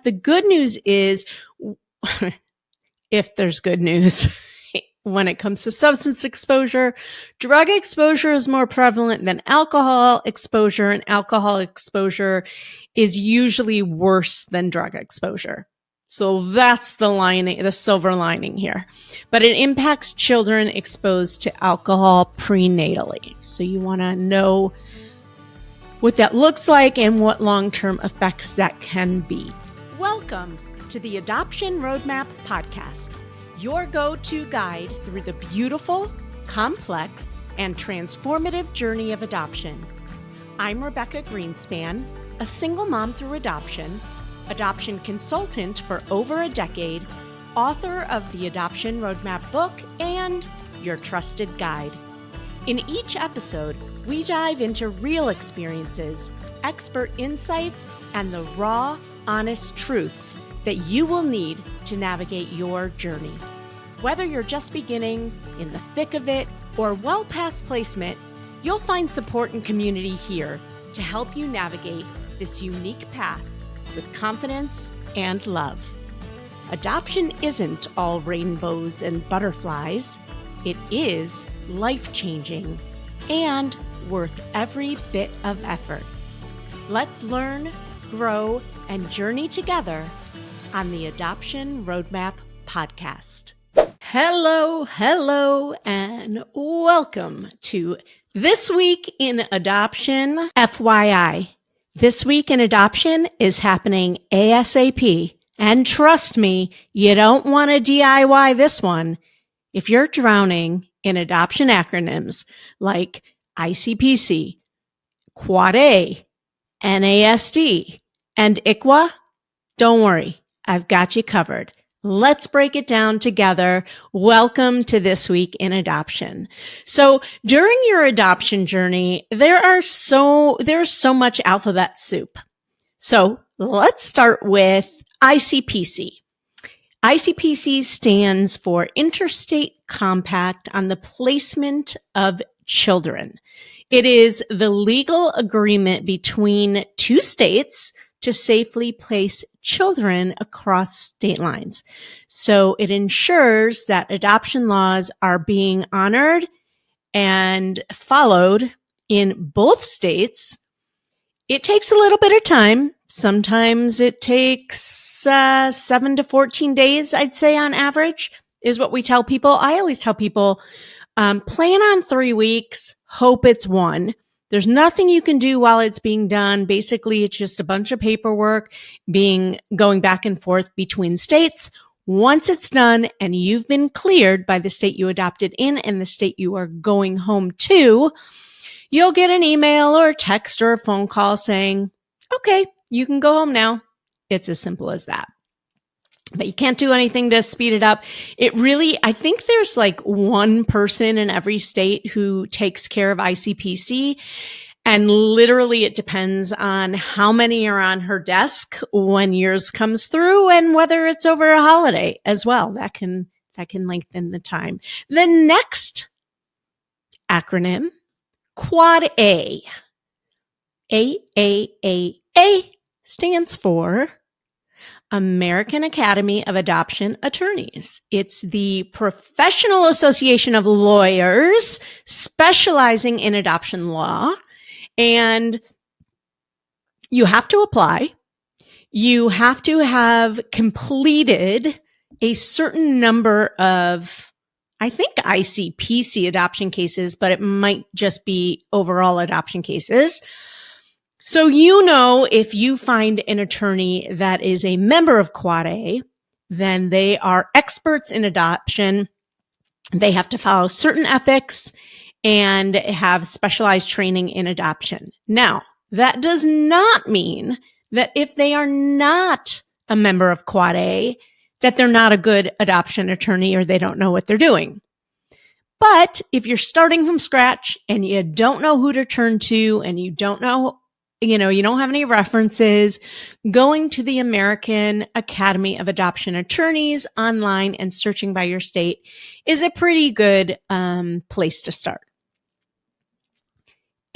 The good news is, if there's good news, when it comes to substance exposure, drug exposure is more prevalent than alcohol exposure, and alcohol exposure is usually worse than drug exposure. So that's the silver lining here. But it impacts children exposed to alcohol prenatally. So you want to know what that looks like and what long-term effects that can be. Welcome to the Adoption Roadmap Podcast, your go-to guide through the beautiful, complex, and transformative journey of adoption. I'm Rebecca Gruenspan, a single mom through adoption consultant for over a decade, author of the Adoption Roadmap book, and your trusted guide. In each episode, we dive into real experiences, expert insights, and the raw, honest truths that you will need to navigate your journey. Whether you're just beginning, in the thick of it, or well past placement, you'll find support and community here to help you navigate this unique path with confidence and love. Adoption isn't all rainbows and butterflies. It is life-changing and worth every bit of effort. Let's learn, grow, and journey together on the Adoption Roadmap Podcast. Hello, and welcome to This Week in Adoption. FYI, This Week in Adoption is happening ASAP. And trust me, you don't want to DIY this one. If you're drowning in adoption acronyms like ICPC, Quad A, NASD, and ICWA, don't worry, I've got you covered. Let's break it down together. Welcome to This Week in Adoption. So during your adoption journey, there's so much alphabet soup. So let's start with ICPC. ICPC stands for Interstate Compact on the Placement of Children. It is the legal agreement between two states to safely place children across state lines. So it ensures that adoption laws are being honored and followed in both states. It takes a little bit of time. Sometimes it takes 7 to 14 days, I'd say on average, is what we tell people. I always tell people, plan on 3 weeks, hope it's 1. There's nothing you can do while it's being done. Basically, it's just a bunch of paperwork going back and forth between states. Once it's done and you've been cleared by the state you adopted in and the state you are going home to, you'll get an email or a text or a phone call saying, okay, you can go home now. It's as simple as that. But you can't do anything to speed it up. I think there's like one person in every state who takes care of ICPC. And literally it depends on how many are on her desk when yours comes through and whether it's over a holiday as well. That can lengthen the time. The next acronym, Quad A. AAAA stands for American Academy of Adoption Attorneys. It's the professional association of lawyers specializing in adoption law. And you have to apply. You have to have completed a certain number of, I think, ICPC adoption cases, but it might just be overall adoption cases. So if you find an attorney that is a member of Quad A, then they are experts in adoption. They have to follow certain ethics and have specialized training in adoption. Now, that does not mean that if they are not a member of Quad A, that they're not a good adoption attorney or they don't know what they're doing. But if you're starting from scratch and you don't know who to turn to and you don't know, you don't have any references, going to the American Academy of Adoption Attorneys online and searching by your state is a pretty good place to start.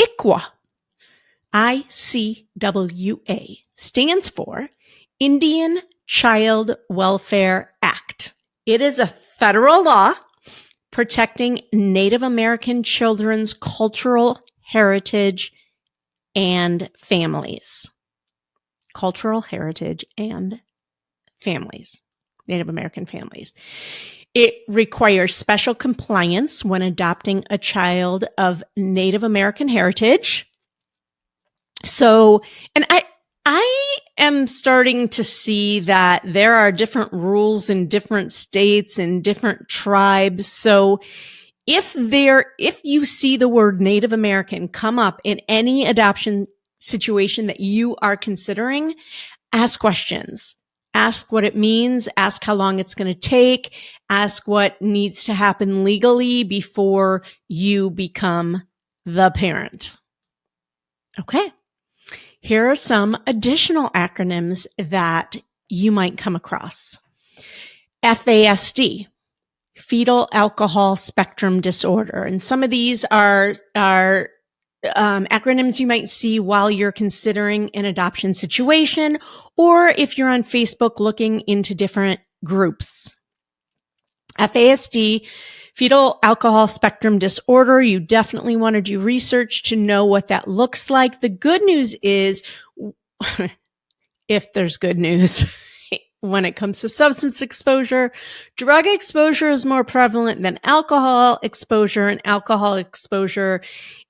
ICWA, ICWA, stands for Indian Child Welfare Act. It is a federal law protecting Native American children's cultural heritage and families. Cultural heritage and families, Native American families. It requires special compliance when adopting a child of Native American heritage. So, and I am starting to see that there are different rules in different states and different tribes. So if you see the word Native American come up in any adoption situation that you are considering, ask questions. Ask what it means. Ask how long it's going to take. Ask what needs to happen legally before you become the parent. Okay. Here are some additional acronyms that you might come across. FASD, fetal alcohol spectrum disorder. And some of these are acronyms you might see while you're considering an adoption situation, or if you're on Facebook looking into different groups. FASD, fetal alcohol spectrum disorder. You definitely want to do research to know what that looks like. The good news is, if there's good news, when it comes to substance exposure, drug exposure is more prevalent than alcohol exposure, and alcohol exposure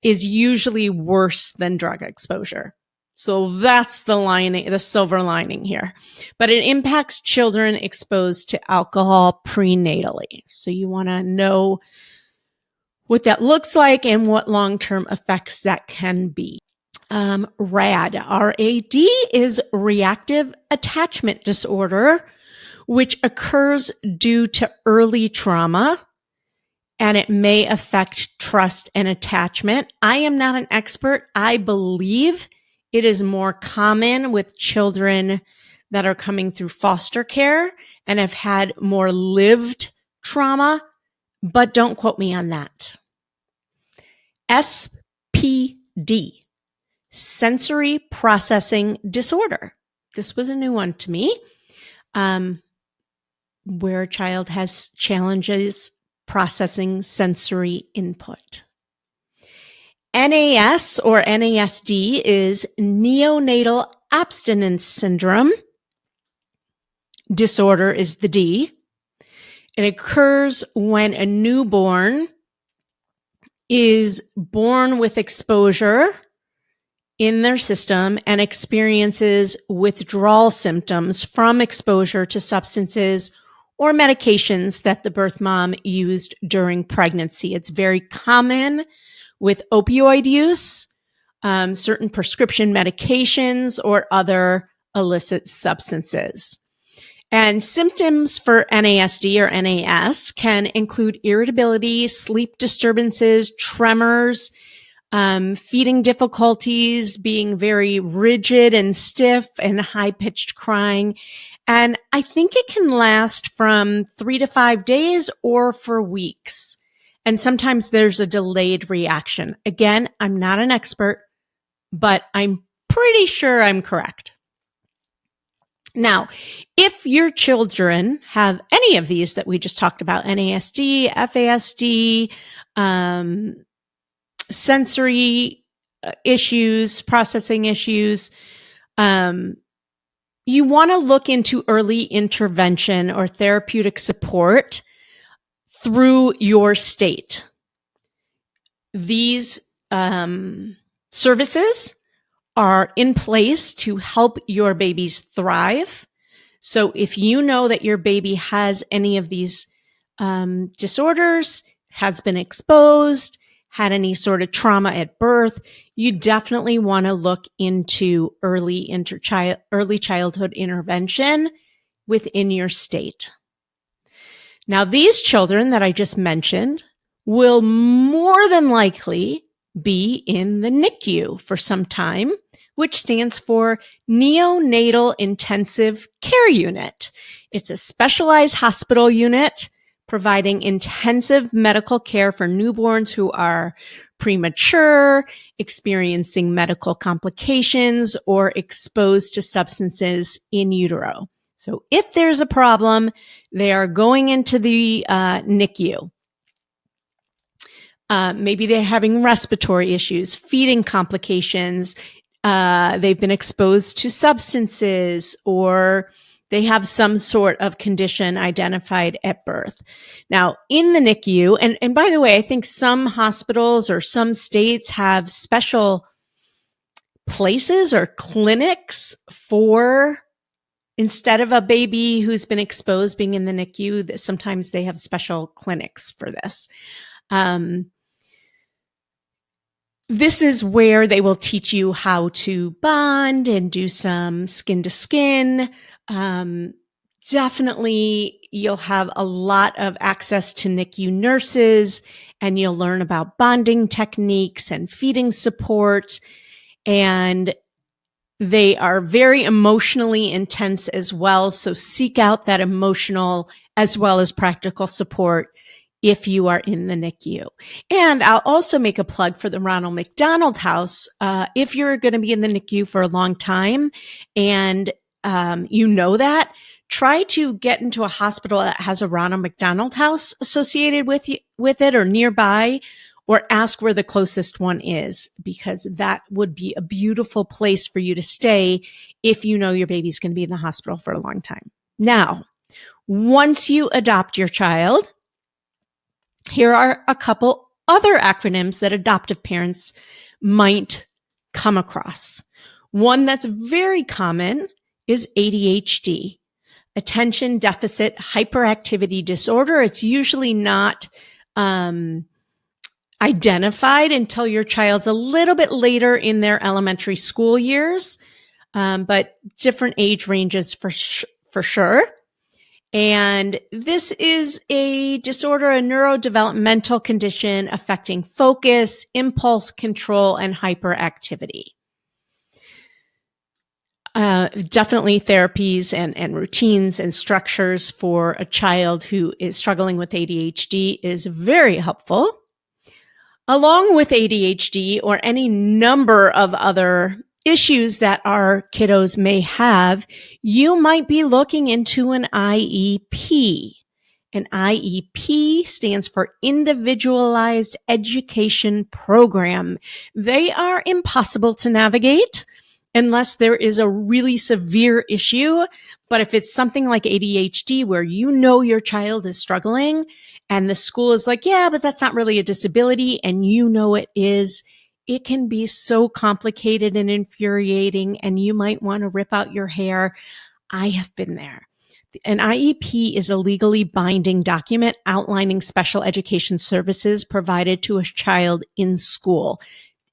is usually worse than drug exposure. So that's the silver lining here. But it impacts children exposed to alcohol prenatally. So you want to know what that looks like and what long-term effects that can be. RAD, R-A-D, is reactive attachment disorder, which occurs due to early trauma, and it may affect trust and attachment. I am not an expert. I believe it is more common with children that are coming through foster care and have had more lived trauma, but don't quote me on that. SPD, sensory processing disorder. This was a new one to me, where a child has challenges processing sensory input. NAS or NASD is neonatal abstinence syndrome. Disorder is the D. It occurs when a newborn is born with exposure in their system and experiences withdrawal symptoms from exposure to substances or medications that the birth mom used during pregnancy. It's very common with opioid use, certain prescription medications, or other illicit substances. And symptoms for NASD or NAS can include irritability, sleep disturbances, tremors, feeding difficulties, being very rigid and stiff, and high-pitched crying. And I think it can last from 3 to 5 days or for weeks. And sometimes there's a delayed reaction. Again, I'm not an expert, but I'm pretty sure I'm correct. Now, if your children have any of these that we just talked about, NASD, FASD, sensory issues, processing issues, you want to look into early intervention or therapeutic support through your state. These services are in place to help your babies thrive. So if you know that your baby has any of these disorders, has been exposed, had any sort of trauma at birth, you definitely want to look into early childhood intervention within your state. Now, these children that I just mentioned will more than likely be in the NICU for some time, which stands for Neonatal Intensive Care Unit. It's a specialized hospital unit providing intensive medical care for newborns who are premature, experiencing medical complications, or exposed to substances in utero. So if there's a problem, they are going into the NICU. Maybe they're having respiratory issues, feeding complications. They've been exposed to substances, or they have some sort of condition identified at birth. Now, in the NICU, and by the way, I think some hospitals or some states have special places or clinics for, instead of a baby who's been exposed being in the NICU, sometimes they have special clinics for this. This is where they will teach you how to bond and do some skin to skin. Definitely, you'll have a lot of access to NICU nurses, and you'll learn about bonding techniques and feeding support. And they are very emotionally intense as well. So seek out that emotional as well as practical support if you are in the NICU. And I'll also make a plug for the Ronald McDonald House. If you're going to be in the NICU for a long time and you know that, try to get into a hospital that has a Ronald McDonald House associated with it or nearby, or ask where the closest one is, because that would be a beautiful place for you to stay if you know your baby's going to be in the hospital for a long time. Now, once you adopt your child, here are a couple other acronyms that adoptive parents might come across. One that's very common is ADHD, attention deficit hyperactivity disorder. It's usually not identified until your child's a little bit later in their elementary school years, but different age ranges for sure. And this is a disorder, a neurodevelopmental condition affecting focus, impulse control, and hyperactivity. Definitely therapies and routines and structures for a child who is struggling with ADHD is very helpful. Along with ADHD or any number of other issues that our kiddos may have, you might be looking into an IEP. An IEP stands for Individualized Education Program. They are impossible to navigate unless there is a really severe issue. But if it's something like ADHD, where you know your child is struggling and the school is like, yeah, but that's not really a disability, and you know it is, it can be so complicated and infuriating, and you might want to rip out your hair. I have been there. An IEP is a legally binding document outlining special education services provided to a child in school.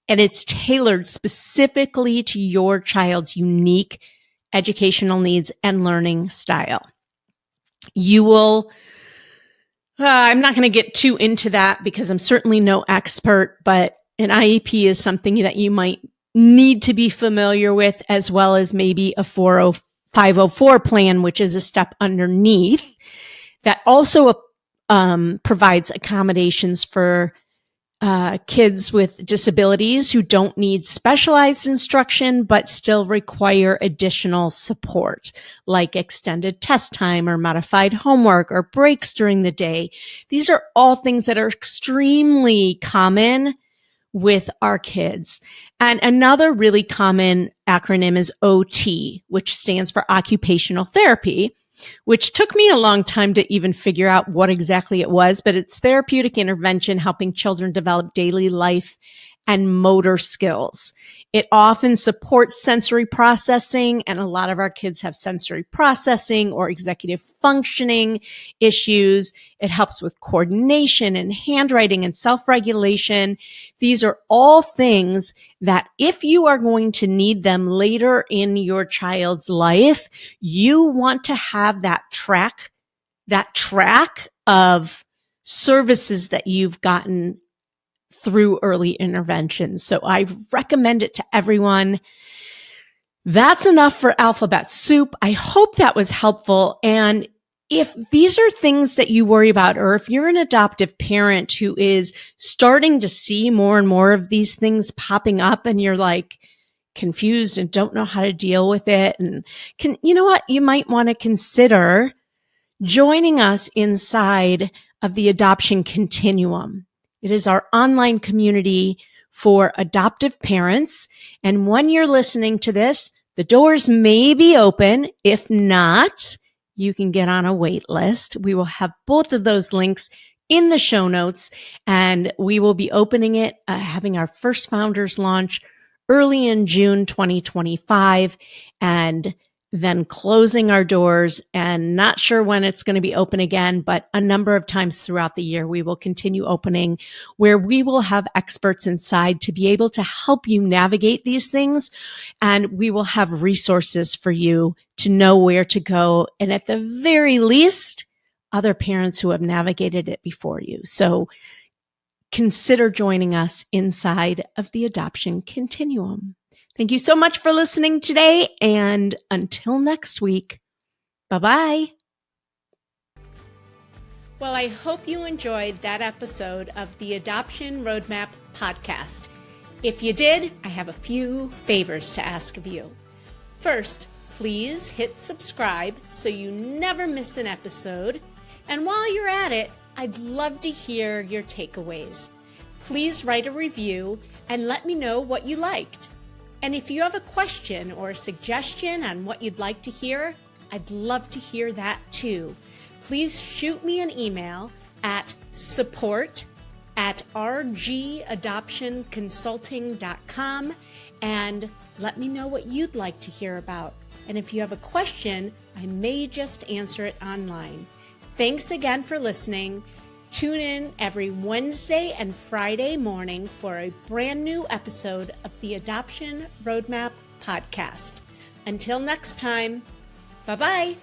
And it's tailored specifically to your child's unique educational needs and learning style. You will, I'm not going to get too into that because I'm certainly no expert, but an IEP is something that you might need to be familiar with, as well as maybe a 504 plan, which is a step underneath that also provides accommodations for kids with disabilities who don't need specialized instruction, but still require additional support, like extended test time or modified homework or breaks during the day. These are all things that are extremely common with our kids. And another really common acronym is OT, which stands for occupational therapy, which took me a long time to even figure out what exactly it was, but it's therapeutic intervention helping children develop daily life and motor skills. It often supports sensory processing, and a lot of our kids have sensory processing or executive functioning issues. It helps with coordination and handwriting and self-regulation. These are all things that if you are going to need them later in your child's life, you want to have that track of services that you've gotten through early intervention. So I recommend it to everyone. That's enough for alphabet soup. I hope that was helpful. And if these are things that you worry about, or if you're an adoptive parent who is starting to see more and more of these things popping up and you're like confused and don't know how to deal with it, and you know what? You might want to consider joining us inside of the Adoption Continuum. It is our online community for adoptive parents. And when you're listening to this, the doors may be open. If not, you can get on a wait list. We will have both of those links in the show notes, and we will be opening it, having our first founders launch early in June 2025, and then closing our doors, and not sure when it's going to be open again, but a number of times throughout the year, we will continue opening where we will have experts inside to be able to help you navigate these things. And we will have resources for you to know where to go. And at the very least, other parents who have navigated it before you. So consider joining us inside of the Adoption Continuum. Thank you so much for listening today, and until next week, bye-bye. Well, I hope you enjoyed that episode of the Adoption Roadmap podcast. If you did, I have a few favors to ask of you. First, please hit subscribe so you never miss an episode. And while you're at it, I'd love to hear your takeaways. Please write a review and let me know what you liked. And if you have a question or a suggestion on what you'd like to hear, I'd love to hear that too. Please shoot me an email at support@rgadoptionconsulting.com and let me know what you'd like to hear about. And if you have a question, I may just answer it online. Thanks again for listening. Tune in every Wednesday and Friday morning for a brand new episode of the Adoption Roadmap podcast. Until next time, bye-bye.